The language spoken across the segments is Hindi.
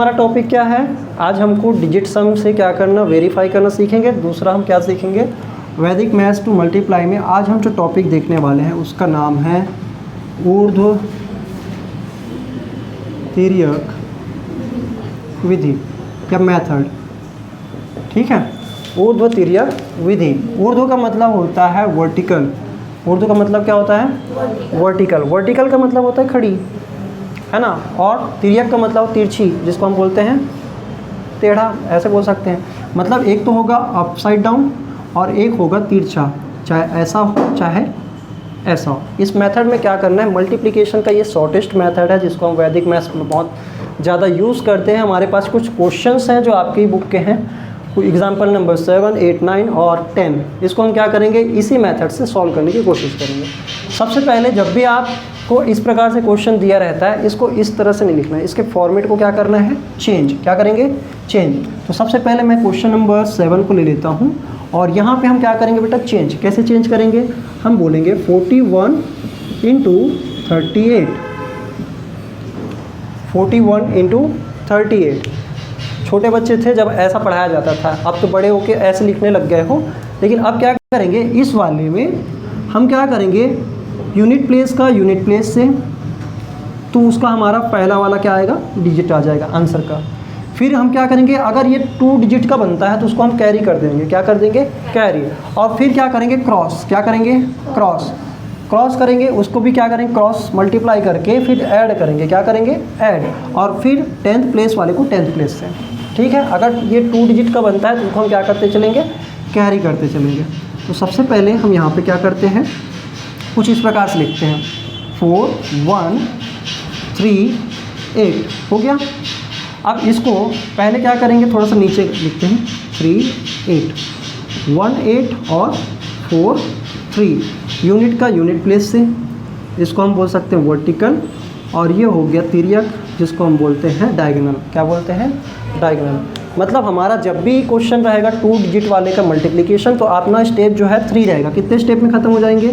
हमारा टॉपिक क्या है? आज हमको डिजिट सम से क्या करना, वेरीफाई करना सीखेंगे। दूसरा हम क्या सीखेंगे, वैदिक मैथ्स टू मल्टीप्लाई में आज हम जो टॉपिक देखने वाले हैं उसका नाम है ऊर्ध्व तिर्यक विधि या मेथड। ठीक है, ऊर्ध्व तिर्यक विधि। ऊर्ध्व का मतलब होता है वर्टिकल। ऊर्ध्व का मतलब क्या होता है? वर्टिकल। वर्टिकल का मतलब होता है खड़ी, है ना। और तिर्यक का मतलब तिरछी, जिसको हम बोलते हैं टेढ़ा, ऐसे बोल सकते हैं। मतलब एक तो होगा अपसाइड डाउन और एक होगा तिरछा, चाहे ऐसा हो चाहे ऐसा हो। इस मेथड में क्या करना है, मल्टीप्लिकेशन का ये शॉर्टेस्ट मेथड है जिसको हम वैदिक मैथ्स में बहुत ज़्यादा यूज़ करते हैं। हमारे पास कुछ क्वेश्चंस हैं जो आपकी बुक के हैं, एग्जाम्पल नंबर 7, 8, 9 और 10। इसको हम क्या करेंगे, इसी मेथड से सॉल्व करने की कोशिश करेंगे। सबसे पहले जब भी आपको इस प्रकार से क्वेश्चन दिया रहता है, इसको इस तरह से नहीं लिखना है, इसके फॉर्मेट को क्या करना है, चेंज। क्या करेंगे, चेंज। तो सबसे पहले मैं क्वेश्चन नंबर 7 को ले लेता हूँ और यहाँ पे हम क्या करेंगे बेटा, चेंज। कैसे चेंज करेंगे, हम बोलेंगे 41 इंटू 38, 41 इंटू 38। छोटे बच्चे थे जब ऐसा पढ़ाया जाता था, अब तो बड़े होके ऐसे लिखने लग गए हो। लेकिन अब क्या करेंगे, इस वाले में हम क्या करेंगे, यूनिट प्लेस का यूनिट प्लेस से, तो उसका हमारा पहला वाला क्या आएगा, डिजिट आ जाएगा आंसर का। फिर हम क्या करेंगे, अगर ये 2 डिजिट का बनता है तो उसको हम कैरी कर देंगे। क्या कर देंगे, कैरी। और फिर क्या करेंगे, क्रॉस। क्या करेंगे, क्रॉस। क्रॉस करेंगे, उसको भी क्या करेंगे, क्रॉस मल्टीप्लाई करके फिर ऐड करेंगे। क्या करेंगे, ऐड। और फिर 10th प्लेस वाले को 10th प्लेस से। ठीक है, अगर ये 2 डिजिट का बनता है तो उसको हम क्या करते चलेंगे, कैरी करते चलेंगे। तो सबसे पहले हम यहाँ पे क्या करते हैं, कुछ इस प्रकार से लिखते हैं, 4 1 3 8 हो गया। अब इसको पहले क्या करेंगे, थोड़ा सा नीचे लिखते हैं, 3 8 1 8 और 4 3। यूनिट का यूनिट प्लेस से, इसको हम बोल सकते हैं वर्टिकल। और ये हो गया तिर्यक, जिसको हम बोलते हैं डायगोनल। क्या बोलते हैं, डायगोनल। मतलब हमारा जब भी क्वेश्चन रहेगा 2 डिजिट वाले का मल्टीप्लिकेशन, तो अपना स्टेप जो है 3 रहेगा। कितने स्टेप में ख़त्म हो जाएंगे,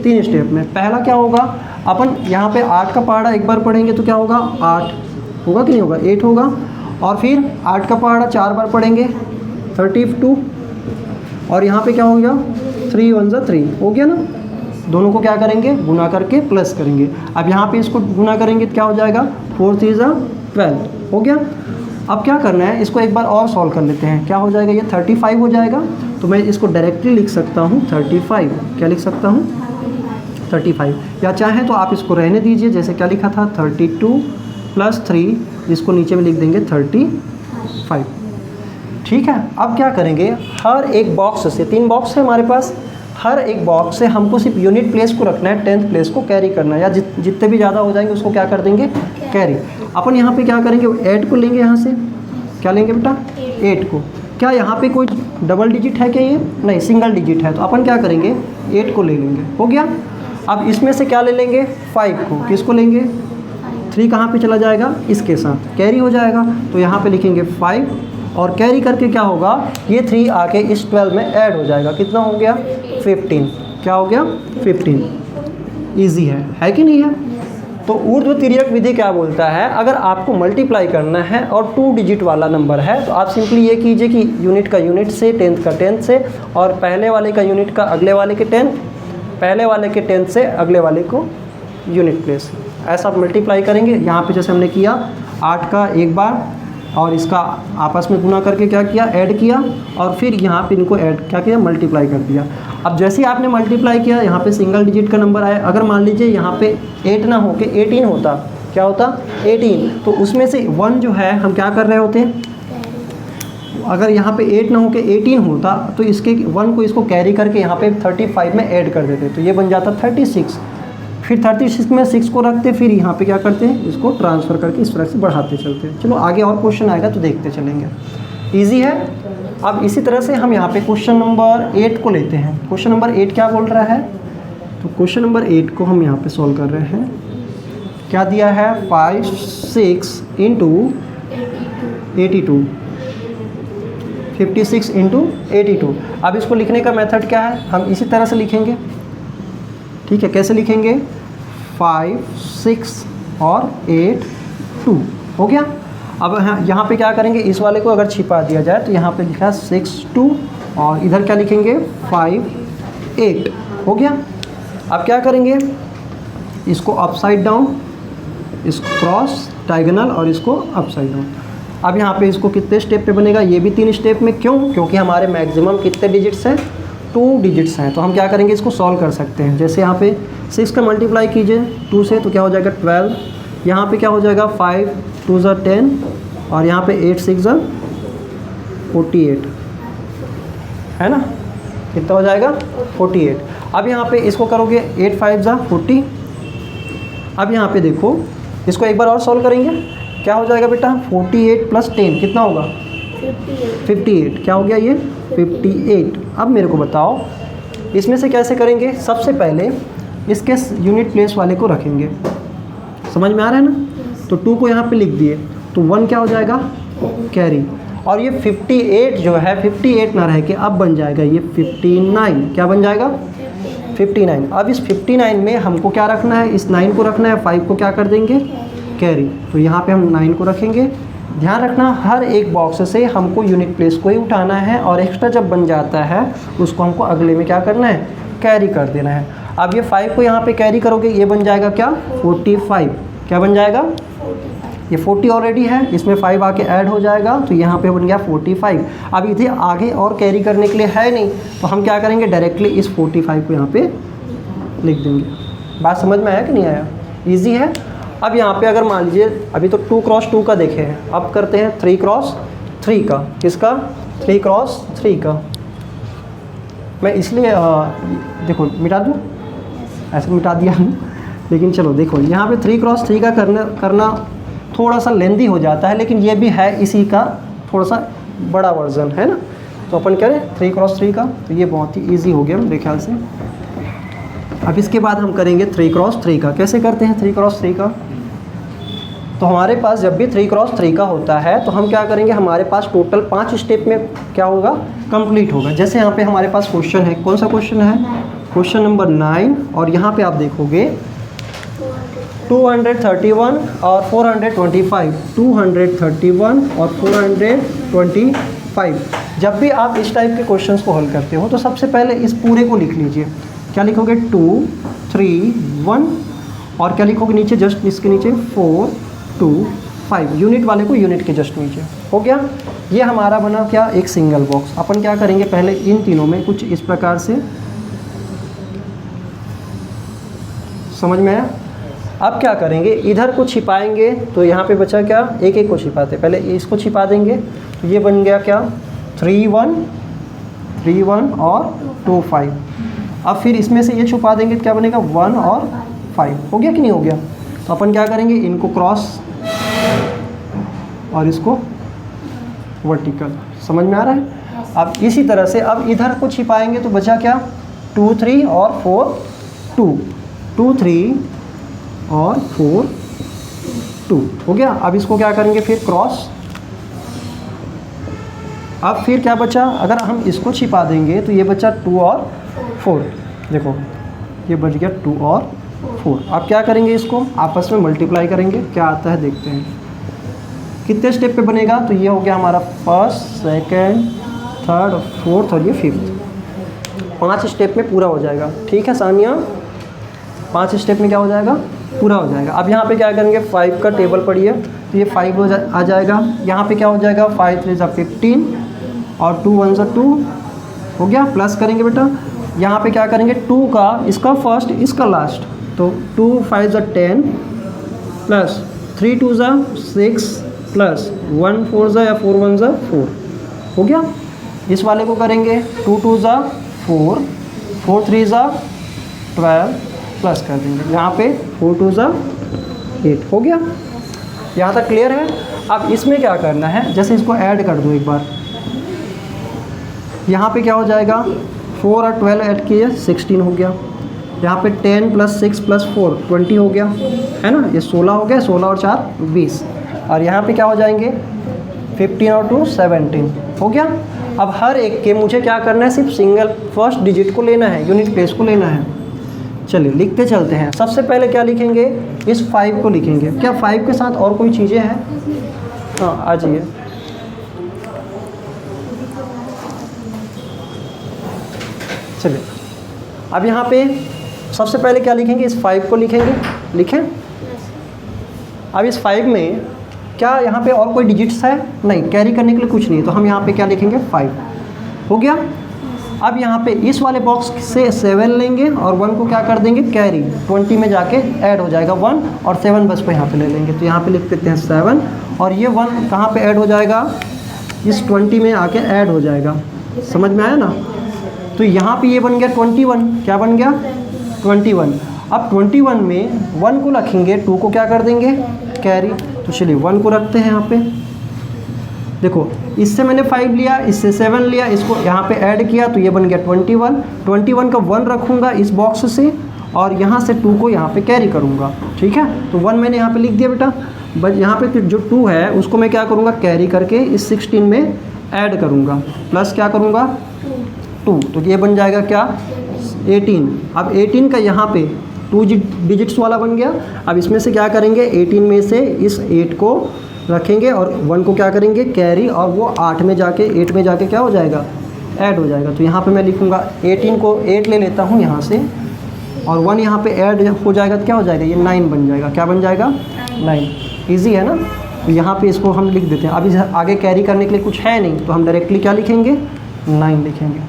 3 स्टेप में। पहला क्या होगा, अपन यहाँ पे 8 का पहाड़ा एक बार पढ़ेंगे तो क्या होगा, 8 होगा कि नहीं होगा, 8 होगा। और फिर 8 का पहाड़ा 4 बार पढ़ेंगे, 32। और यहाँ पे क्या हो गया, 3 1 3 हो गया ना। दोनों को क्या करेंगे, गुना करके प्लस करेंगे। अब यहाँ पे इसको गुना करेंगे तो क्या हो जाएगा, 4 3 12 हो गया। अब क्या करना है, इसको एक बार और सॉल्व कर लेते हैं। क्या हो जाएगा, ये 35 हो जाएगा। तो मैं इसको डायरेक्टली लिख सकता हूँ 35। क्या लिख सकता हूँ, 35। या चाहें तो आप इसको रहने दीजिए, जैसे क्या लिखा था, 32 + 3, इसको नीचे में लिख देंगे 35। ठीक है। अब क्या करेंगे, हर एक बॉक्स से, 3 बॉक्स है हमारे पास, हर एक बॉक्स से हमको सिर्फ यूनिट प्लेस को रखना है, 10th प्लेस को कैरी करना है। या जितने भी ज़्यादा हो जाएंगे उसको क्या कर देंगे, कैरी। अपन यहाँ पे क्या करेंगे, 8 को लेंगे यहाँ से। क्या लेंगे बेटा, 8 को। क्या यहाँ पे कोई डबल डिजिट है क्या, ये नहीं, सिंगल डिजिट है। तो अपन क्या करेंगे, 8 को ले लेंगे, हो गया। अब इसमें से क्या ले लेंगे, 5 को। किसको लेंगे, 3 कहाँ पे चला जाएगा, इसके साथ कैरी हो जाएगा। तो यहाँ पे लिखेंगे 5 और कैरी करके क्या होगा, ये 3 आके इस 12 में ऐड हो जाएगा। कितना हो गया, 15। क्या हो गया, 15। ईजी है कि नहीं है। तो ऊर्ध्व तिर्यक विधि क्या बोलता है, अगर आपको मल्टीप्लाई करना है और 2 डिजिट वाला नंबर है तो आप सिंपली ये कीजिए कि यूनिट का यूनिट से, 10th का 10th से, और पहले वाले का यूनिट का अगले वाले के 10th, पहले वाले के 10th से अगले वाले को यूनिट प्लेस। ऐसा आप मल्टीप्लाई करेंगे। यहाँ पे जैसे हमने किया 8 का एक बार और इसका आपस में गुना करके क्या किया, ऐड किया। और फिर यहाँ पे इनको ऐड क्या किया, मल्टीप्लाई कर दिया। अब जैसे ही आपने मल्टीप्लाई किया, यहाँ पे सिंगल डिजिट का नंबर आया। अगर मान लीजिए यहाँ पे 8 ना होके 18 होता, क्या होता, 18, तो उसमें से 1 जो है हम क्या कर रहे होते, अगर यहाँ पे 8 ना होके 18 होता तो इसके 1 को इसको कैरी करके यहाँ पे 35 में ऐड कर देते, तो ये बन जाता 36। फिर 36 में 6 को रखते, फिर यहाँ पे क्या करते हैं, इसको ट्रांसफ़र करके इस तरह से बढ़ाते चलते हैं। चलो आगे और क्वेश्चन आएगा तो देखते चलेंगे, ईजी है। अब इसी तरह से हम यहाँ पे क्वेश्चन नंबर 8 को लेते हैं। क्वेश्चन नंबर 8 क्या बोल रहा है, तो क्वेश्चन नंबर 8 को हम यहाँ पे सॉल्व कर रहे हैं। क्या दिया है, 5 6 इंटू 82, 56 इंटू 82। अब इसको लिखने का मेथड क्या है, हम इसी तरह से लिखेंगे। ठीक है, कैसे लिखेंगे, 5 6 और 8 2 हो गया। अब यहाँ पे क्या करेंगे, इस वाले को अगर छिपा दिया जाए तो यहाँ पे लिखा है 6 2 और इधर क्या लिखेंगे 5 8 हो गया। अब क्या करेंगे, इसको अपसाइड डाउन, इसको क्रॉस डायगोनल और इसको अपसाइड डाउन। अब यहाँ पे इसको कितने स्टेप पे बनेगा, ये भी 3 स्टेप में। क्यों? क्योंकि हमारे मैक्सिमम कितने डिजिट्स हैं, 2 डिजिट्स हैं। तो हम क्या करेंगे, इसको सॉल्व कर सकते हैं। जैसे यहाँ पे 6 का मल्टीप्लाई कीजिए 2 से तो क्या हो जाएगा 12, यहाँ पे क्या हो जाएगा 5 2 ज़ा 10 और यहाँ पे 8 6 ज़ा 48 है ना, कितना हो जाएगा 48। अब यहाँ पे इसको करोगे 8 5 ज़ा 40। अब यहाँ पे देखो, इसको एक बार और सॉल्व करेंगे, क्या हो जाएगा बेटा 48 प्लस 10 कितना होगा 58। क्या हो गया ये 58। अब मेरे को बताओ इसमें से कैसे करेंगे। सबसे पहले इसके यूनिट प्लेस वाले को रखेंगे, समझ में आ रहा है ना। तो 2 को यहाँ पे लिख दिए तो 1 क्या हो जाएगा कैरी, और ये 58 जो है 58 ना रह के अब बन जाएगा ये 59। क्या बन जाएगा 59। अब इस 59 में हमको क्या रखना है, इस 9 को रखना है, 5 को क्या कर देंगे कैरी। तो यहाँ पे हम 9 को रखेंगे। ध्यान रखना हर एक बॉक्स से हमको यूनिट प्लेस को ही उठाना है और एक्स्ट्रा जब बन जाता है उसको हमको अगले में क्या करना है कैरी कर देना है। अब ये 5 को यहाँ पे कैरी करोगे, ये बन जाएगा क्या 45। क्या बन जाएगा, ये 40 ऑलरेडी है, इसमें 5 आके ऐड हो जाएगा तो यहाँ पे बन गया 45। अब इधर आगे और कैरी करने के लिए है नहीं तो हम क्या करेंगे डायरेक्टली इस 45 को यहाँ पे लिख देंगे। बात समझ में आया कि नहीं आया, ईजी है। अब यहाँ पे अगर मान लीजिए अभी तो 2 क्रॉस 2 का देखे हैं, अब करते हैं 3 क्रॉस 3 का। किसका 3 क्रॉस 3 का। मैं इसलिए देखो मिटा दूँ, ऐसे मिटा दिया लेकिन चलो देखो यहाँ पे 3 क्रॉस 3 का करना थोड़ा सा लेंदी हो जाता है, लेकिन ये भी है इसी का थोड़ा सा बड़ा वर्जन है ना। तो अपन करें 3 क्रॉस 3 का, तो ये बहुत ही इजी हो गया मेरे ख्याल से। अब इसके बाद हम करेंगे 3 क्रॉस 3 का। कैसे करते हैं 3 क्रॉस 3 का, तो हमारे पास जब भी 3 क्रॉस 3 का होता है तो हम क्या करेंगे, हमारे पास टोटल 5 स्टेप में क्या होगा कंप्लीट होगा। जैसे यहाँ पे हमारे पास क्वेश्चन है, कौन सा क्वेश्चन है, क्वेश्चन नंबर 9, और यहाँ पे आप देखोगे 231 और 425, 231 और 425। जब भी आप इस टाइप के क्वेश्चंस को हल करते हो तो सबसे पहले इस पूरे को लिख लीजिए। क्या लिखोगे 2 3 1 और क्या लिखोगे नीचे, जस्ट इसके नीचे 4 2 5, यूनिट वाले को यूनिट के जस्ट नीचे। हो गया, ये हमारा बना क्या एक सिंगल बॉक्स। अपन क्या करेंगे पहले इन तीनों में कुछ इस प्रकार से, समझ में आया। अब क्या करेंगे, इधर को छिपाएंगे तो यहाँ पे बचा क्या, एक एक को छिपाते, पहले इसको छिपा देंगे तो ये बन गया क्या 3 1 और 2 5। अब फिर इसमें से ये छुपा देंगे तो क्या बनेगा 1 और 5। हो गया कि नहीं हो गया। तो अपन क्या करेंगे, इनको क्रॉस और इसको वर्टिकल, समझ में आ रहा है। अब इसी तरह से अब इधर को छिपाएंगे तो बचा क्या 2 3 और 4 2, 2 3 और 4 2 हो गया। अब इसको क्या करेंगे फिर क्रॉस। अब फिर क्या बचा, अगर हम इसको छिपा देंगे तो ये बचा 2 और 4, देखो ये बच गया 2 और 4। अब क्या करेंगे, इसको आपस में मल्टीप्लाई करेंगे, क्या आता है देखते हैं कितने स्टेप पे बनेगा। तो ये हो गया हमारा फर्स्ट सेकंड थर्ड फोर्थ और ये फिफ्थ, 5 स्टेप में पूरा हो जाएगा। ठीक है सानिया, 5 स्टेप में क्या हो जाएगा पूरा हो जाएगा। अब यहाँ पे क्या करेंगे 5 का टेबल पढ़िए तो ये 5 आ जाएगा। यहाँ पे क्या हो जाएगा 5 3 15 और 2 1 2 हो गया। प्लस करेंगे बेटा, यहाँ पे क्या करेंगे 2 का इसका फर्स्ट इसका लास्ट, तो 2 5 10 प्लस 3 2 6 प्लस 1 4 या 4 1 4 हो गया। इस वाले को करेंगे 2 2 4 4 3 12 प्लस कर देंगे, यहाँ पे 4 2 8 हो गया। यहाँ तक क्लियर है। अब इसमें क्या करना है, जैसे इसको ऐड कर दो एक बार, यहाँ पे क्या हो जाएगा 4 और 12 ऐड किए 16 हो गया। यहाँ पे 10 प्लस 6 प्लस 4 20 हो गया, है ना। ये 16 हो गया, 16 और 4 20। और यहाँ पे क्या हो जाएंगे 15 और 2 17 हो गया। अब हर एक के मुझे क्या करना है, सिर्फ सिंगल फर्स्ट डिजिट को लेना है, यूनिट प्लेस को लेना है। चलिए लिखते चलते हैं। सबसे पहले क्या लिखेंगे, इस 5 को लिखेंगे। क्या 5 के साथ और कोई चीज़ें हैं, हाँ आ जाइए। चलिए अब यहाँ पे सबसे पहले क्या लिखेंगे, इस 5 को लिखेंगे, लिखें। अब इस 5 में क्या यहाँ पे और कोई डिजिट्स है? नहीं, कैरी करने के लिए कुछ नहीं है, तो हम यहाँ पे क्या लिखेंगे 5। हो गया। अब यहाँ पे इस वाले बॉक्स से 7 लेंगे और 1 को क्या कर देंगे कैरी, 20 में जाके ऐड हो जाएगा 1 और 7 बस पे यहाँ पे ले लेंगे, तो यहाँ पे लिख देते हैं 7 और ये 1 कहाँ पे ऐड हो जाएगा, इस 20 में आके ऐड हो जाएगा। समझ में आया ना? तो यहाँ पे ये बन गया 21, क्या बन गया 21। अब 21 में 1 को रखेंगे, 2 को क्या कर देंगे कैरी, तो चलिए 1 को रखते हैं यहाँ पे। देखो इससे मैंने 5 लिया, इससे 7 लिया, इसको यहाँ पे ऐड किया तो ये बन गया 21। 21 का 1 रखूँगा इस बॉक्स से और यहाँ से 2 को यहाँ पे कैरी करूँगा, ठीक है। तो 1 मैंने यहाँ पे लिख दिया बेटा, बस यहाँ पे जो 2 है उसको मैं क्या करूँगा कैरी करके इस 16 में ऐड करूँगा, प्लस क्या करूँगा 2, तो ये बन जाएगा क्या 18। अब 18 का यहाँ पे 2 डिजिट्स वाला बन गया। अब इसमें से क्या करेंगे 18 में से इस 8 को रखेंगे और 1 को क्या करेंगे कैरी और वो 8 में जाके क्या हो जाएगा ऐड हो जाएगा। तो यहाँ पे मैं लिखूँगा 18 को 8 ले लेता हूँ यहाँ से और 1 यहाँ पे ऐड हो जाएगा तो क्या हो जाएगा, ये 9 बन जाएगा। क्या बन जाएगा 9। ईजी है ना? तो यहाँ पे इसको हम लिख देते हैं। अब इस आगे कैरी करने के लिए कुछ है नहीं, तो हम डायरेक्टली क्या लिखेंगे 9 लिखेंगे।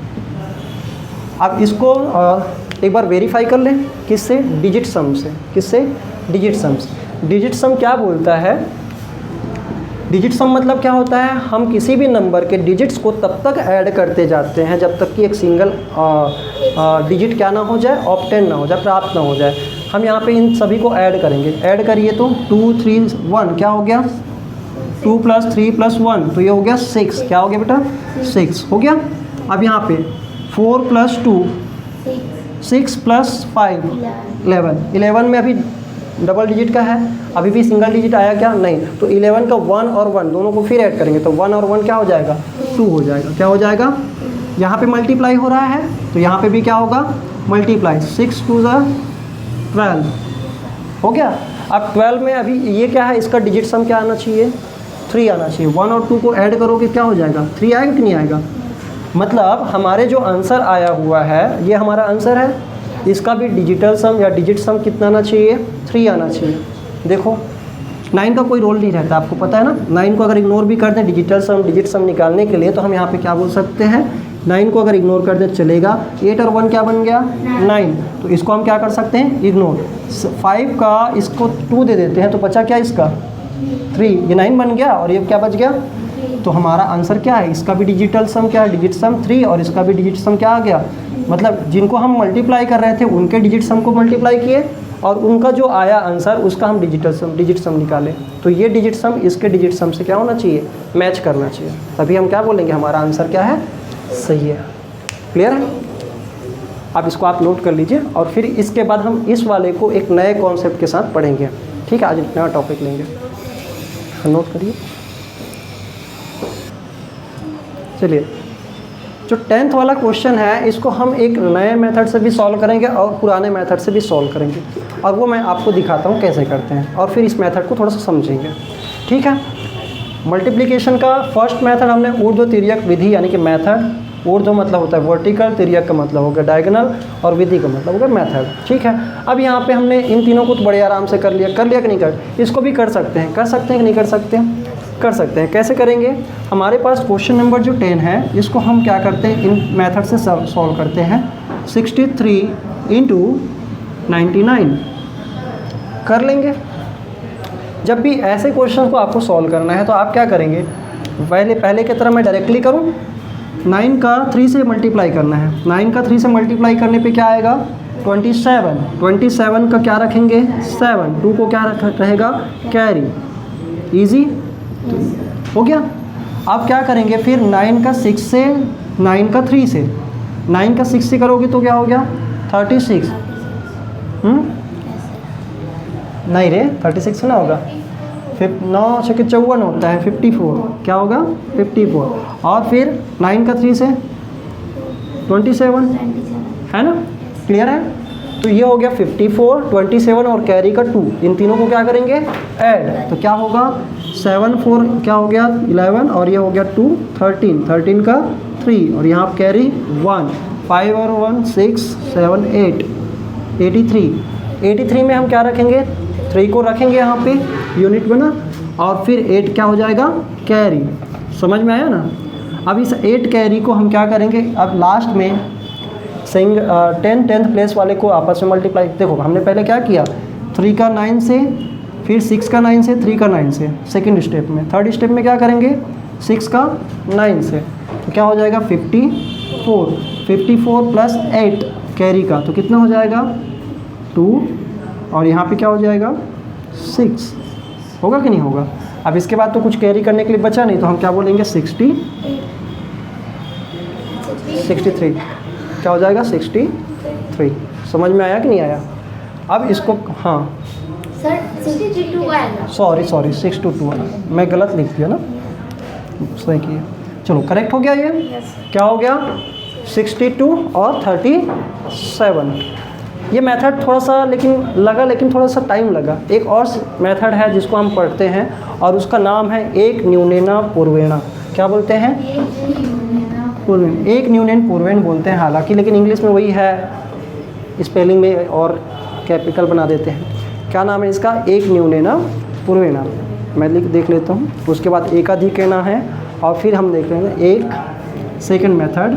अब इसको एक बार वेरीफाई कर लें, किससे, डिजिट सम से। किससे, डिजिट सम से। डिजिट सम क्या बोलता है, डिजिट सम मतलब क्या होता है, हम किसी भी नंबर के डिजिट्स को तब तक ऐड करते जाते हैं जब तक कि एक सिंगल डिजिट क्या ना हो जाए, ऑब्टेन ना हो जाए, प्राप्त ना हो जाए। हम यहाँ पे इन सभी को ऐड करेंगे। ऐड करिए तो 2 3 1 क्या हो गया 2 + 3 + 1, तो ये हो गया 6। क्या हो गया बेटा 6 हो गया। अब यहाँ पे 4 + 2 6 + 5 11 में अभी डबल डिजिट का है, अभी भी सिंगल डिजिट आया क्या नहीं, तो 11 का 1 और 1 दोनों को फिर ऐड करेंगे तो 1 और 1 क्या हो जाएगा 2 हो जाएगा। क्या हो जाएगा, यहाँ पे मल्टीप्लाई हो रहा है तो यहाँ पे भी क्या होगा मल्टीप्लाई, 6 × 2 = 12 हो गया। अब 12 में अभी ये क्या है, इसका डिजिट सम क्या आना चाहिए 3 आना चाहिए। 1 और 2 को ऐड करोगे क्या हो जाएगा 3 आएगा कि नहीं आएगा। मतलब हमारे जो आंसर आया हुआ है ये हमारा आंसर है, इसका भी डिजिटल सम या डिजिट सम कितना आना चाहिए 3 आना चाहिए। देखो 9 का कोई रोल नहीं रहता, आपको पता है ना। 9 को अगर इग्नोर भी कर दें डिजिटल सम डिजिट सम निकालने के लिए, तो हम यहाँ पे क्या बोल सकते हैं 9 को अगर इग्नोर कर दें चलेगा। 8 और 1 क्या बन गया 9, तो इसको हम क्या कर सकते हैं इग्नोर। 5 का इसको 2 दे देते हैं तो बचा क्या इसका 3, ये 9 बन गया और ये क्या बच गया। तो हमारा आंसर क्या है, इसका भी डिजिटल सम क्या है डिजिट सम 3 और इसका भी डिजिट सम क्या आ गया। मतलब जिनको हम मल्टीप्लाई कर रहे थे उनके डिजिट सम को मल्टीप्लाई किए और उनका जो आया आंसर उसका हम डिजिट सम निकाले। तो ये डिजिट सम इसके डिजिट सम से क्या होना चाहिए मैच करना चाहिए, तभी हम क्या बोलेंगे हमारा आंसर क्या है सही है। क्लियर है। अब इसको आप नोट कर लीजिए और फिर इसके बाद हम इस वाले को एक नए कॉन्सेप्ट के साथ पढ़ेंगे। ठीक है, आज एक नया टॉपिक लेंगे, नोट करिए। चलिए जो 10th वाला क्वेश्चन है इसको हम एक नए मेथड से भी सॉल्व करेंगे और पुराने मेथड से भी सॉल्व करेंगे, और वो मैं आपको दिखाता हूँ कैसे करते हैं और फिर इस मेथड को थोड़ा सा समझेंगे। ठीक है। मल्टीप्लिकेशन का फर्स्ट मेथड हमने ऊर्ध्व तिर्यक विधि यानी कि मेथड, ऊर्ध्व मतलब होता है वर्टिकल, तिर्यक का मतलब हो गया डायगोनल और विधि का मतलब हो गया मेथड। ठीक है। अब यहाँ पे हमने इन तीनों को तो बड़े आराम से कर लिया कि नहीं कर, इसको भी कर सकते हैं कि नहीं कर सकते हैं, कर सकते हैं। कैसे करेंगे, हमारे पास क्वेश्चन नंबर जो 10 है इसको हम क्या करते हैं इन मेथड से सॉल्व करते हैं। 63 × 99 कर लेंगे। जब भी ऐसे क्वेश्चन को आपको सॉल्व करना है तो आप क्या करेंगे, पहले की तरह मैं डायरेक्टली करूं, 9 का 3 से मल्टीप्लाई करना है। 9 का 3 से मल्टीप्लाई करने पे क्या आएगा 27। 27 का क्या रखेंगे 7, 2 को क्या रहेगा कैरी, इजी हो गया। अब क्या करेंगे फिर 9 का 6 से, 9 का 3 से, 9 का 6 से करोगे तो क्या हो गया 36। नहीं रे 36 से ना होगा, 9 6 54 होता है 54, क्या होगा 54। और फिर 9 का 3 से 27 है ना, क्लियर है। तो ये हो गया 54, 27 और कैरी का 2, इन तीनों को क्या करेंगे ऐड, तो क्या होगा 7 4 क्या हो गया 11 और ये हो गया 2 13, 13 का 3 और यहाँ कैरी 1, 5 और 1 6 7 8, 83 में हम क्या रखेंगे 3 को रखेंगे यहाँ पे यूनिट में ना, और फिर 8 क्या हो जाएगा कैरी, समझ में आया ना। अब इस 8 कैरी को हम क्या करेंगे, अब लास्ट में सिंग 10th प्लेस वाले को आपस में मल्टीप्लाई, देखो हमने पहले क्या किया 3 का 9 से, फिर 6 का 9 से, 3 का 9 से सेकंड स्टेप में, थर्ड स्टेप में क्या करेंगे 6 का 9 से, तो क्या हो जाएगा 54 प्लस 8 कैरी का, तो कितना हो जाएगा 2 और यहाँ पे क्या हो जाएगा 6, होगा कि नहीं होगा। अब इसके बाद तो कुछ कैरी करने के लिए बचा नहीं, तो हम क्या बोलेंगे 63, क्या हो जाएगा 63, समझ में आया कि नहीं आया। अब इसको हाँ सर 62 आएगा, सॉरी 622 मैं गलत लिख दिया ना, सही किया, चलो करेक्ट हो गया ये। क्या हो गया 62 और 37। ये मेथड थोड़ा सा लेकिन थोड़ा सा टाइम लगा। एक और मेथड है जिसको हम पढ़ते हैं और उसका नाम है एक न्यूनेना पूर्वेणा। क्या बोलते हैं पूर्वेण, एक न्यूनेन पूर्वेण बोलते हैं हालांकि, लेकिन इंग्लिश में वही है, स्पेलिंग में और कैपिटल बना देते हैं। क्या नाम है इसका, एक न्यूनेना पूर्वेणा। मैं देख लेता हूँ, उसके बाद एकाधिकेना है और फिर हम देख लेंगे एक सेकंड मेथड,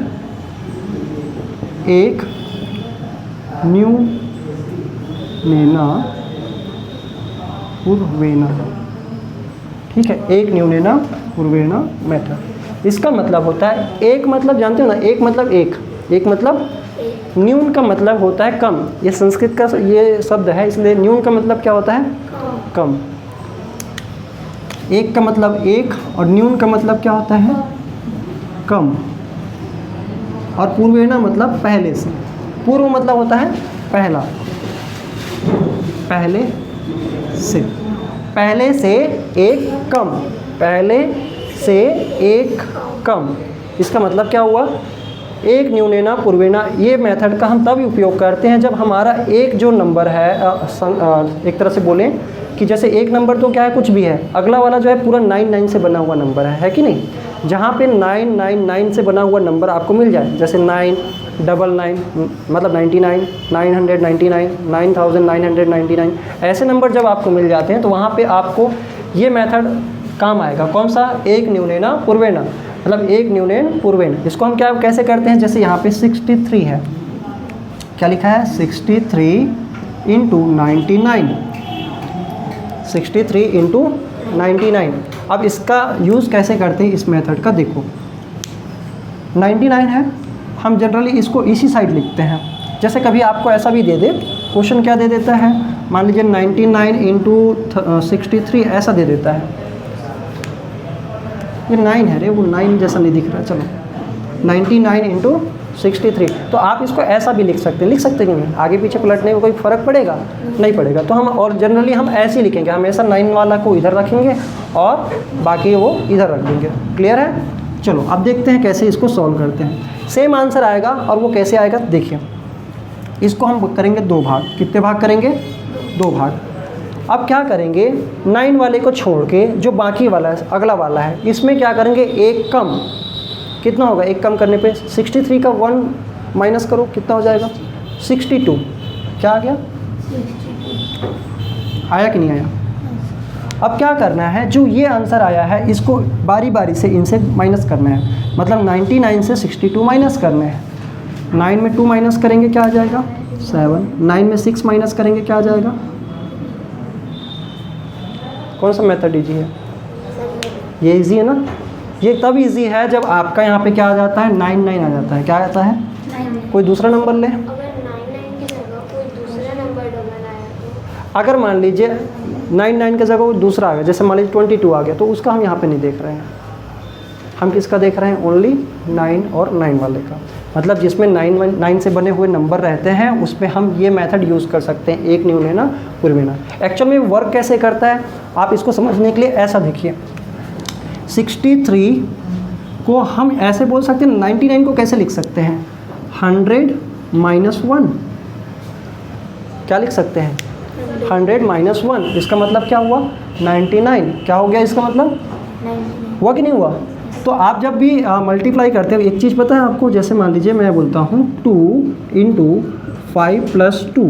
एक न्यूनेना पूर्वेणा। ठीक है, एक न्यूनेना पूर्वेणा मेथड। इसका मतलब होता है, एक मतलब जानते हो ना, एक मतलब एक मतलब न्यून का मतलब होता है कम। ये संस्कृत का ये शब्द है, इसलिए न्यून का मतलब क्या होता है कम। एक का मतलब एक और न्यून का मतलब क्या होता है कम। और पूर्वेणा मतलब पहले से। पूर्व मतलब होता है पहला, पहले से एक कम, पहले से एक कम। इसका मतलब क्या हुआ, एक न्यूनेना पूर्वेणा। ये मेथड का हम तब उपयोग करते हैं जब हमारा एक जो नंबर है, एक तरह से बोलें कि जैसे एक नंबर तो क्या है कुछ भी है, अगला वाला जो है पूरा 99 से बना हुआ नंबर है कि नहीं। जहाँ पे 999 से बना हुआ नंबर आपको मिल जाए, जैसे 999 मतलब 99, 999, 9999, ऐसे नंबर जब आपको मिल जाते हैं तो वहाँ पे आपको ये मेथड काम आएगा। कौन सा, एक न्यूनेना पूर्वेणा, मतलब एक न्यूनेन पूर्वेण। इसको हम क्या कैसे करते हैं, जैसे यहाँ पे 63 है, क्या लिखा है 63 इंटू 99, 63 इंटू 99। अब इसका यूज़ कैसे करते हैं इस मेथड का, देखो 99 है, हम जनरली इसको इसी साइड लिखते हैं। जैसे कभी आपको ऐसा भी दे दे क्वेश्चन, क्या दे देता है, मान लीजिए 99 इंटू 63 ऐसा दे देता है। ये 9 है रे, वो 9 जैसा नहीं दिख रहा है। चलो 99 इंटू 63, तो आप इसको ऐसा भी लिख सकते हैं, आगे पीछे पलटने में कोई फ़र्क पड़ेगा नहीं पड़ेगा। तो हम और जनरली हम ऐसे ही लिखेंगे, हमेशा 9 वाला को इधर रखेंगे और बाकी वो इधर रख देंगे। क्लियर है। चलो अब देखते हैं कैसे इसको सॉल्व करते हैं। सेम आंसर आएगा, और वो कैसे आएगा देखिए। इसको हम करेंगे 2 भाग। कितने भाग करेंगे, 2 भाग। अब क्या करेंगे, 9 वाले को छोड़ के जो बाकी वाला है, अगला वाला है, इसमें क्या करेंगे एक कम। कितना होगा, एक कम करने पे 63 का 1 माइनस करो, कितना हो जाएगा 62। क्या आ गया, आया कि नहीं आया। अब क्या करना है, जो ये आंसर आया है इसको बारी बारी से इनसे माइनस करना है। मतलब 99 से 62 माइनस करने हैं। 9 में 2 माइनस करेंगे क्या आ जाएगा 7, 9 में 6 माइनस करेंगे क्या आ जाएगा। कौन सा मेथड इजी है, ये इजी है ना। ये तब इजी है जब आपका यहाँ पे क्या आ जाता है 99 आ जाता है। क्या आता है, कोई दूसरा नंबर ले। अगर 99 की जगह कोई दूसरा नंबर डबल आया तो, अगर मान लीजिए 99 की जगह वो दूसरा आ गया, जैसे मान लीजिए 22 आ गया, तो उसका हम यहाँ पे नहीं देख रहे हैं। हम किसका देख रहे हैं, ओनली 9 और 9 वाले का। मतलब जिसमें 9 से बने हुए नंबर रहते हैं उसमें हम ये मेथड यूज़ कर सकते हैं, एक न्यूनेना पूर्वेणा। एक्चुअल में वर्क कैसे करता है, आप इसको समझने के लिए ऐसा देखिए। 63 को हम ऐसे बोल सकते हैं, 99 को कैसे लिख सकते हैं 100 - 1, क्या लिख सकते हैं 100 माइनस 1, इसका मतलब क्या हुआ 99, क्या हो गया इसका मतलब, हुआ कि नहीं हुआ। तो आप जब भी मल्टीप्लाई करते हो, एक चीज़ पता है आपको, जैसे मान लीजिए मैं बोलता हूँ 2 इंटू 5 प्लस 2,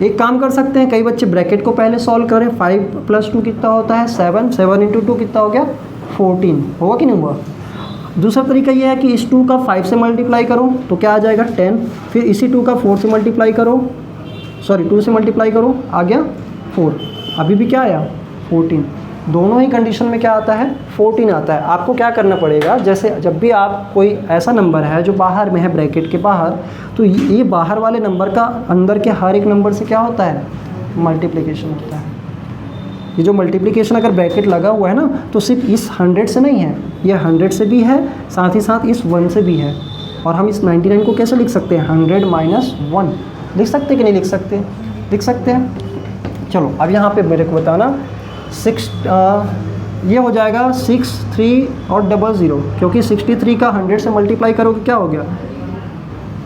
एक काम कर सकते हैं, कई बच्चे ब्रैकेट को पहले सॉल्व करें, 5 प्लस 2 कितना होता है 7, 7 इंटू 2 कितना हो गया 14, होगा कि नहीं हुआ। दूसरा तरीका ये है कि इस 2 का 5 से मल्टीप्लाई करो तो क्या आ जाएगा 10, फिर इसी 2 का 4 से मल्टीप्लाई करो, सॉरी 2 से मल्टीप्लाई करो, आ गया 4, अभी भी क्या आया 14, दोनों ही कंडीशन में क्या आता है 14 आता है। आपको क्या करना पड़ेगा, जैसे जब भी आप कोई ऐसा नंबर है जो बाहर में है ब्रैकेट के बाहर, तो ये बाहर वाले नंबर का अंदर के हर एक नंबर से क्या होता है मल्टीप्लिकेशन होता है। ये जो मल्टीप्लिकेशन अगर ब्रैकेट लगा हुआ है ना, तो सिर्फ इस 100 से नहीं है, ये 100 से भी है, साथ ही साथ इस 1 से भी है। और हम इस 99 को कैसे लिख सकते हैं 100 माइनस 1, लिख सकते कि नहीं लिख सकते, लिख सकते हैं। चलो अब यहाँ पे मेरे को बताना 6 ये हो जाएगा 6 3 और 00, क्योंकि 63 का 100 से मल्टीप्लाई करोगे क्या हो गया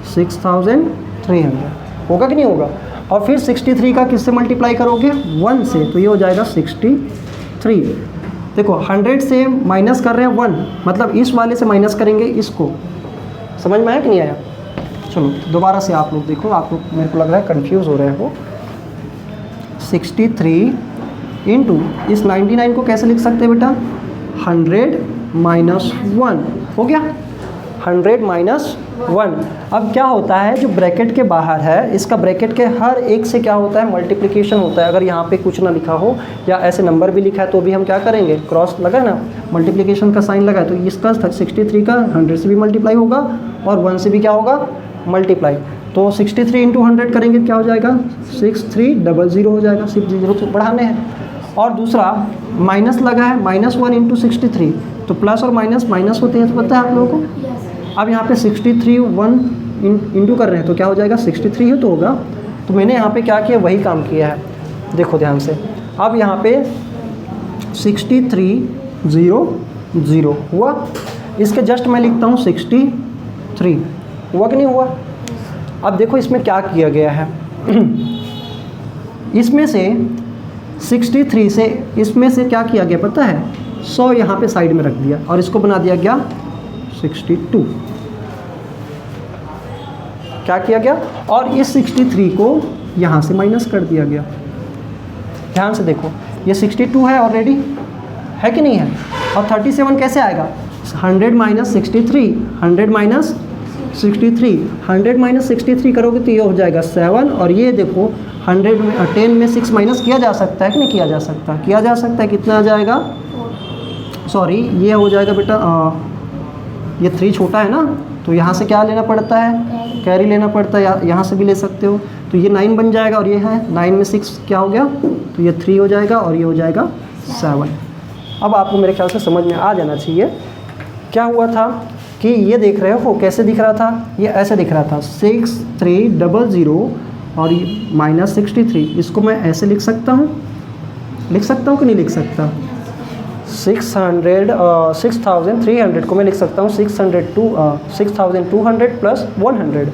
6300, होगा कि नहीं होगा। और फिर 63 का किससे मल्टीप्लाई करोगे 1 से, तो ये हो जाएगा 63। देखो 100 से माइनस कर रहे हैं 1, मतलब इस वाले से माइनस करेंगे इसको, समझ में आया कि नहीं आया। चलो दोबारा से आप लोग देखो, आप लोग मेरे को लग रहा है कंफ्यूज हो रहे हो। 63 इंटू इस 99 को कैसे लिख सकते हैं बेटा 100 माइनस 1, हो गया 100 माइनस 1। अब क्या होता है, जो ब्रैकेट के बाहर है इसका ब्रैकेट के हर एक से क्या होता है मल्टीप्लिकेशन होता है। अगर यहाँ पे कुछ ना लिखा हो या ऐसे नंबर भी लिखा है तो भी हम क्या करेंगे, क्रॉस लगा है ना, मल्टीप्लिकेशन का साइन लगा है, तो इसका 63 का 100 से भी मल्टीप्लाई होगा और 1 से भी क्या होगा मल्टीप्लाई। तो 63 इंटू 100 करेंगे क्या हो जाएगा 6300 हो जाएगा, सिर्फ 0 से बढ़ाने हैं। और दूसरा माइनस लगा है, -1 इंटू 63, तो प्लस और माइनस माइनस होते हैं, तो पता है आप लोगों को। अब यहाँ पे 63 1 इंटू कर रहे हैं तो क्या हो जाएगा 63 ही तो होगा। तो मैंने यहाँ पे क्या किया, वही काम किया है, देखो ध्यान से। अब यहाँ पे 6300 हुआ, इसके जस्ट मैं लिखता हूँ 63, हुआ कि नहीं हुआ। अब देखो इसमें क्या किया गया है इसमें से 63 से इसमें से क्या किया गया पता है 100 यहाँ पे साइड में रख दिया और इसको बना दिया गया 62, क्या किया गया, और इस 63 को यहाँ से माइनस कर दिया गया। ध्यान से देखो ये 62 है ऑलरेडी, है कि नहीं है। और 37 कैसे आएगा 100 माइनस 63, 100 माइनस 63, 100 माइनस 63 करोगे तो ये हो जाएगा 7। और ये देखो 100 में 10 में 6 माइनस किया जा सकता है कि नहीं किया जा सकता, किया जा सकता है। कितना आ जाएगा, सॉरी ये हो जाएगा बेटा ये 3 छोटा है ना, तो यहाँ से क्या लेना पड़ता है कैरी लेना पड़ता है, यहाँ से भी ले सकते हो। तो ये 9 बन जाएगा और ये है 9 में 6 क्या हो गया, तो ये 3 हो जाएगा और ये हो जाएगा 7। अब आपको मेरे ख्याल से समझ में आ जाना चाहिए क्या हुआ था कि ये देख रहे हो कैसे दिख रहा था, ये ऐसे दिख रहा था 6300 और ये माइनस 63, इसको मैं ऐसे लिख सकता हूँ कि नहीं लिख सकता। 6300 को मैं लिख सकता हूँ 6200 प्लस 100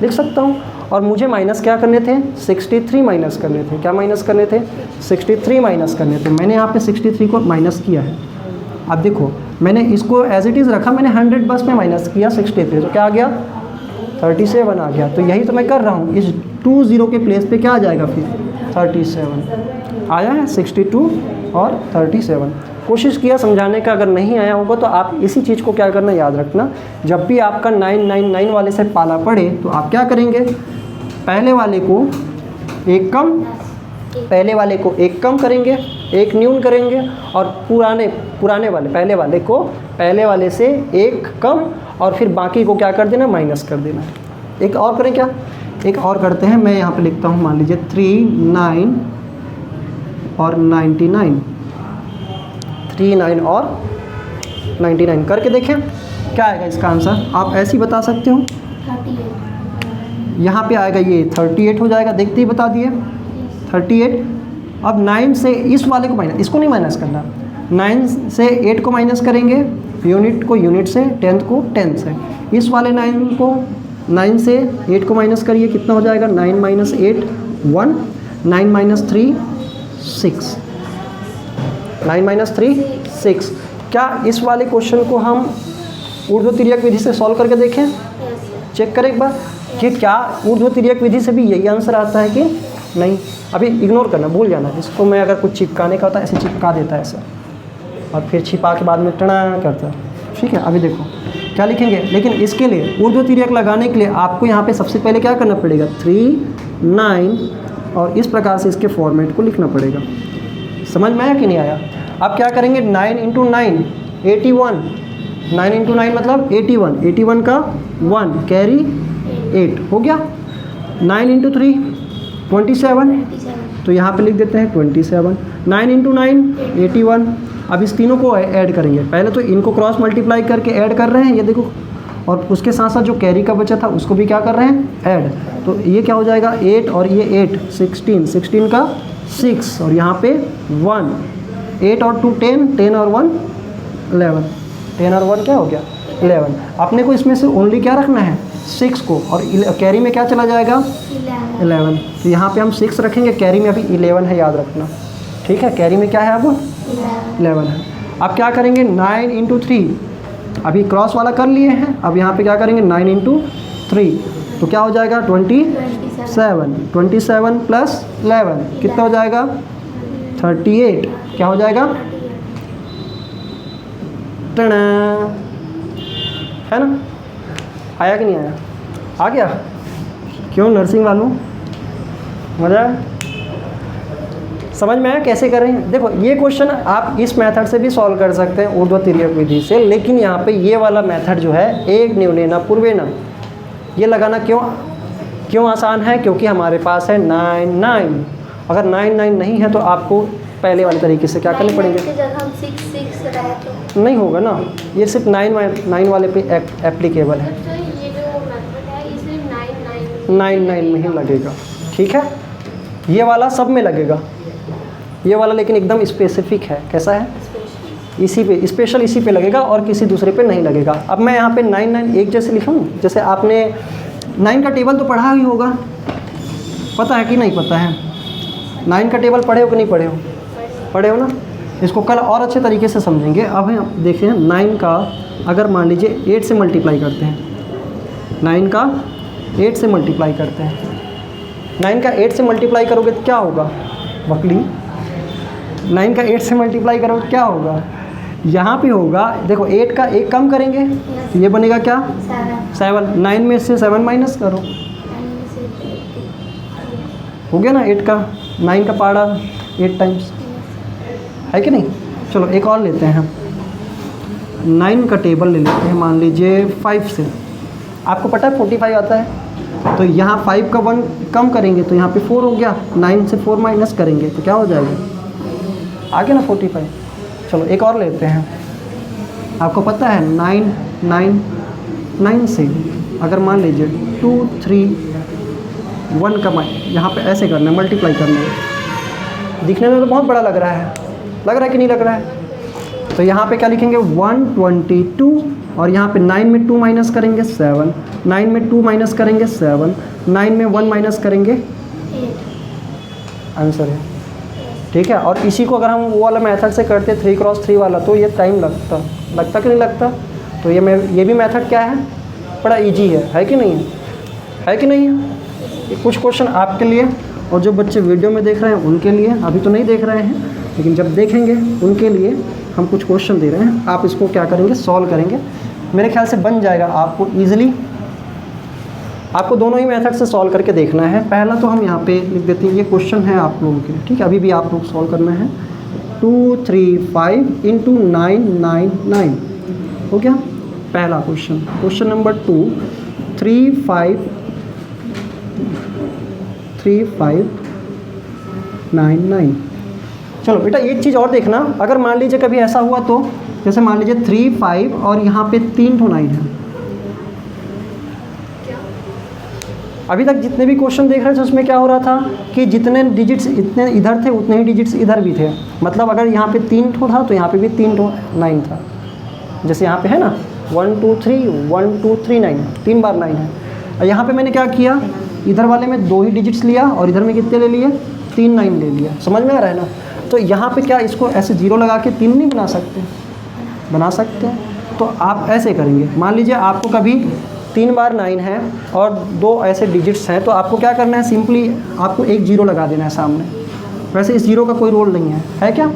लिख सकता हूँ। और मुझे माइनस क्या करने थे 63 माइनस करने थे, क्या माइनस करने थे 63 माइनस करने थे। मैंने यहाँ पे 63 को माइनस किया है। अब देखो मैंने इसको एज इट इज़ रखा, मैंने 100 बस में माइनस किया 63, तो क्या आ गया 37 आ गया। तो यही तो मैं कर रहा हूँ, इस 20 के प्लेस पे क्या आ जाएगा फिर 37 आया है, 62 और 37। कोशिश किया समझाने का, अगर नहीं आया होगा तो आप इसी चीज़ को क्या करना याद रखना, जब भी आपका 999 वाले से पाला पड़े तो आप क्या करेंगे, पहले वाले को एक कम करेंगे, एक न्यून करेंगे, और पुराने वाले पहले वाले से एक कम, और फिर बाकी को क्या कर देना माइनस कर देना। एक और करें क्या, एक और करते हैं, मैं यहाँ पे लिखता हूँ मान लीजिए 39 और 99, 39 और 99 करके देखें क्या आएगा इसका आंसर। आप ऐसे ही बता सकते हो, 38 यहाँ पे आएगा ये 38 हो जाएगा, देखते ही बता दिए 38। अब 9 से इस वाले को माइनस, इसको नहीं माइनस करना, 9 से 8 को माइनस करेंगे, यूनिट को यूनिट से, 10th को 10 से, इस वाले 9 को 9 से 8 को माइनस करिए, कितना हो जाएगा? 9 माइनस 8 1, 9 माइनस 3 6, 9 माइनस 3 6। क्या इस वाले क्वेश्चन को हम ऊर्ध्व-तिर्यक विधि से सॉल्व करके देखें? चेक करें एक बार कि क्या ऊर्ध्व-तिर्यक विधि से भी यही आंसर आता है कि नहीं। अभी इग्नोर करना, भूल जाना। इसको मैं अगर कुछ चिपकाने का होता है ऐसे चिपका देता है ऐसा, और फिर छिपा के बाद में टना करता है। ठीक है, अभी देखो क्या लिखेंगे। लेकिन इसके लिए ऊर्ध्व-तिर्यक लगाने के लिए आपको यहाँ पे सबसे पहले क्या करना पड़ेगा? 3 9 और इस प्रकार से इसके फॉर्मेट को लिखना पड़ेगा। समझ में आया कि नहीं आया? अब क्या करेंगे? 9 इंटू 9 81, 9 इंटू 9 मतलब 81, 81 का 1 कैरी 8 हो गया। 9 इंटू 3 27, तो यहाँ पे लिख देते हैं 27। 9 इंटू 9 81। अब इस तीनों को ऐड करेंगे। पहले तो इनको क्रॉस मल्टीप्लाई करके ऐड कर रहे हैं, ये देखो, और उसके साथ साथ जो कैरी का बचा था उसको भी क्या कर रहे हैं? ऐड। तो ये क्या हो जाएगा? 8 और ये 8 16, 16 का 6 और यहाँ पे 1, 8 और 2 10, 10 और 1 11, 10 और 1 क्या हो गया? 11। अपने को इसमें से ओनली क्या रखना है? 6 को, और कैरी में क्या चला जाएगा? 11। तो यहाँ पे हम 6 रखेंगे, कैरी में अभी 11 है, याद रखना। ठीक है, कैरी में क्या है? अब 11 है। अब क्या करेंगे? 9 इंटू 3, अभी क्रॉस वाला कर लिए हैं। अब यहाँ पे क्या करेंगे? 9 इंटू 3, तो क्या हो जाएगा? 27। 27 प्लस 11 कितना हो जाएगा? 38। क्या हो जाएगा? टना, है ना? आया कि नहीं आया? आ गया? क्यों नर्सिंग वालों, मज़ा आया? समझ में आया कैसे करें? देखो ये क्वेश्चन आप इस मेथड से भी सॉल्व कर सकते हैं, ऊर्ध्व-तिर्यक विधि से, लेकिन यहाँ पे ये वाला मेथड जो है, एक न्यूनेन पूर्वेन, ये लगाना क्यों आसान है? क्योंकि हमारे पास है 9 9। अगर 9 9 नहीं है तो आपको पहले वाले तरीके से क्या करने पड़ेंगे? हम 6 6 रहे तो नहीं होगा ना, ये सिर्फ 9 वाले पे एप्लीकेबल है। तो ये जो मेथड है इसमें 9 9 9 में ही लगेगा। ठीक है, ये वाला सब में लगेगा, ये वाला लेकिन एकदम स्पेसिफिक है। कैसा है? इसी पे स्पेशल, इसी पे लगेगा और किसी दूसरे पे नहीं लगेगा। अब मैं यहाँ पे 9 9 एक जैसे लिखूँ, जैसे आपने 9 का टेबल तो पढ़ा ही होगा, पता है कि नहीं पता है? 9 का टेबल पढ़े हो कि नहीं पढ़े हो? पढ़े हो ना। इसको कल और अच्छे तरीके से समझेंगे। अब हम देखिए 9 का अगर मान लीजिए 8 से मल्टीप्लाई करते हैं, 9 का 8 से मल्टीप्लाई करते हैं, 9 का 8 से मल्टीप्लाई करोगे तो क्या होगा? बकली 9 का 8 से मल्टीप्लाई करोगे क्या होगा? यहाँ पे होगा, देखो 8 का 1 कम करेंगे तो ये बनेगा क्या? 7। 9 में से 7 माइनस करो, हो गया ना 8 का 9 का पारा 8 टाइम्स, है कि नहीं? चलो एक और लेते हैं, 9 का टेबल ले लेते हैं, मान लीजिए 5 से। आपको पता है 45 आता है, तो यहाँ 5 का 1 कम करेंगे तो यहाँ पे 4 हो गया। 9 से 4 माइनस करेंगे तो क्या हो जाएगा? आगे ना 45। चलो एक और लेते हैं, आपको पता है 9 9 9 से अगर मान लीजिए 2 3 1 का यहाँ पे ऐसे करना है, मल्टीप्लाई करना है। दिखने में तो बहुत बड़ा लग रहा है कि नहीं लग रहा है? तो यहाँ पे क्या लिखेंगे? 122, और यहाँ पे 9 में 2 माइनस करेंगे 7, 9 में 2 माइनस करेंगे 7, 9 में 1 माइनस करेंगे 8। आंसर है। ठीक है, और इसी को अगर हम वो वाला मेथड से करते 3 क्रॉस 3 वाला तो ये टाइम लगता कि नहीं लगता? तो ये भी मेथड क्या है? बड़ा इजी है कि नहीं है कि नहीं है? ये कुछ क्वेश्चन आपके लिए, और जो बच्चे वीडियो में देख रहे हैं उनके लिए, अभी तो नहीं देख रहे हैं लेकिन जब देखेंगे उनके लिए हम कुछ क्वेश्चन दे रहे हैं। आप इसको क्या करेंगे? सॉल्व करेंगे। मेरे ख्याल से बन जाएगा आपको ईजिली। आपको दोनों ही मेथड से सॉल्व करके देखना है। पहला तो हम यहाँ पे लिख देते हैं, ये क्वेश्चन है आप लोगों के लिए, ठीक है? अभी भी आप लोग सॉल्व करना है। 2 3 5 इंटू 9 9 9 हो गया पहला क्वेश्चन। Question number 2 3 5 9 9। चलो बेटा एक चीज़ और देखना, अगर मान लीजिए कभी ऐसा हुआ तो, जैसे मान लीजिए 3 5 और यहाँ पे 3 तो 9 है। अभी तक जितने भी क्वेश्चन देख रहे थे उसमें क्या हो रहा था कि जितने डिजिट्स इतने इधर थे उतने ही डिजिट्स इधर भी थे। मतलब अगर यहाँ पे 3 ठो था तो यहाँ पे भी 3 ठो 9 था। जैसे यहाँ पे है ना 1 2 3 1 2 3 9, 3 बार 9 है। और यहाँ पे मैंने क्या किया, इधर वाले में 2 ही डिजिट्स लिया और इधर में कितने ले लिए, 3 9 ले लिया। समझ में आ रहा है ना। तो यहाँ पे क्या इसको ऐसे 0 लगा के 3 नहीं बना सकते, बना सकते हैं। तो आप ऐसे करेंगे, मान लीजिए आपको कभी 3 बार 9 है और 2 ऐसे डिजिट्स हैं, तो आपको क्या करना है, सिंपली आपको एक 0 लगा देना है सामने। वैसे इस 0 का कोई रोल नहीं है क्या,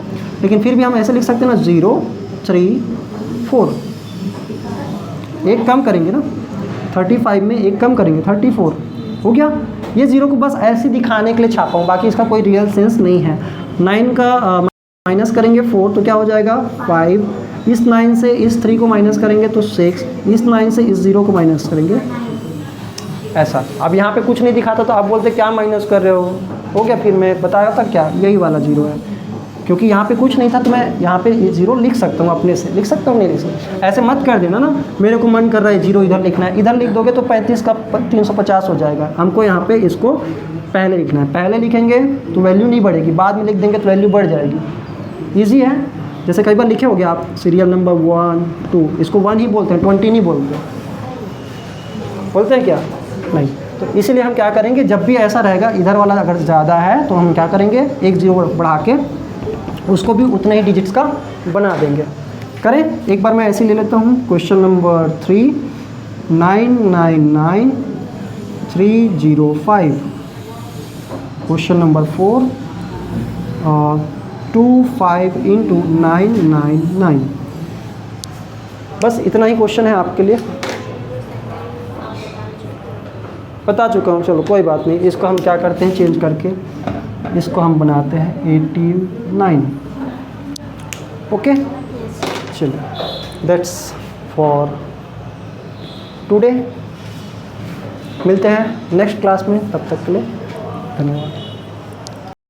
लेकिन फिर भी हम ऐसे लिख सकते हैं ना, 0 3 4। एक कम करेंगे ना, 35 में एक कम करेंगे, 34 हो गया। ये 0 को बस ऐसे दिखाने के लिए छापा हूँ, बाकी इसका कोई रियल सेंस नहीं है। 9 का माइनस करेंगे 4 तो क्या हो जाएगा 5, इस 9 से इस 3 को माइनस करेंगे तो 6, इस 9 से इस 0 को माइनस करेंगे ऐसा। अब यहाँ पे कुछ नहीं दिखाता तो आप बोलते क्या माइनस कर रहे हो गया। फिर मैं बताया था क्या, यही वाला 0 है, क्योंकि यहाँ पे कुछ नहीं था तो मैं यहाँ पे 0 लिख सकता हूँ, अपने से लिख सकता हूँ, नहीं लिख सकता। ऐसे मत कर देना ना, मेरे को मन कर रहा है 0 इधर लिखना है, इधर लिख दोगे तो 35 का 350 हो जाएगा। हमको यहाँ पे इसको पहले लिखना है, पहले लिखेंगे तो वैल्यू नहीं बढ़ेगी, बाद में लिख देंगे तो वैल्यू बढ़ जाएगी। ईजी है। जैसे कई बार लिखे होगे आप सीरियल नंबर 1 2, इसको 1 ही बोलते हैं, 20 नहीं बोलते, बोलते हैं क्या, नहीं। तो इसीलिए हम क्या करेंगे, जब भी ऐसा रहेगा इधर वाला अगर ज़्यादा है तो हम क्या करेंगे, एक 0 बढ़ा के उसको भी उतने ही डिजिट्स का बना देंगे। करें एक बार, मैं ऐसे ले लेता हूँ। Question number 3 999305। Question number 4 25 × 999। बस इतना ही क्वेश्चन है आपके लिए, बता चुका हूँ। चलो कोई बात नहीं, इसको हम क्या करते हैं, चेंज करके इसको हम बनाते हैं 89। ओके, चलो दैट्स फॉर टुडे। मिलते हैं नेक्स्ट क्लास में, तब तक के लिए धन्यवाद।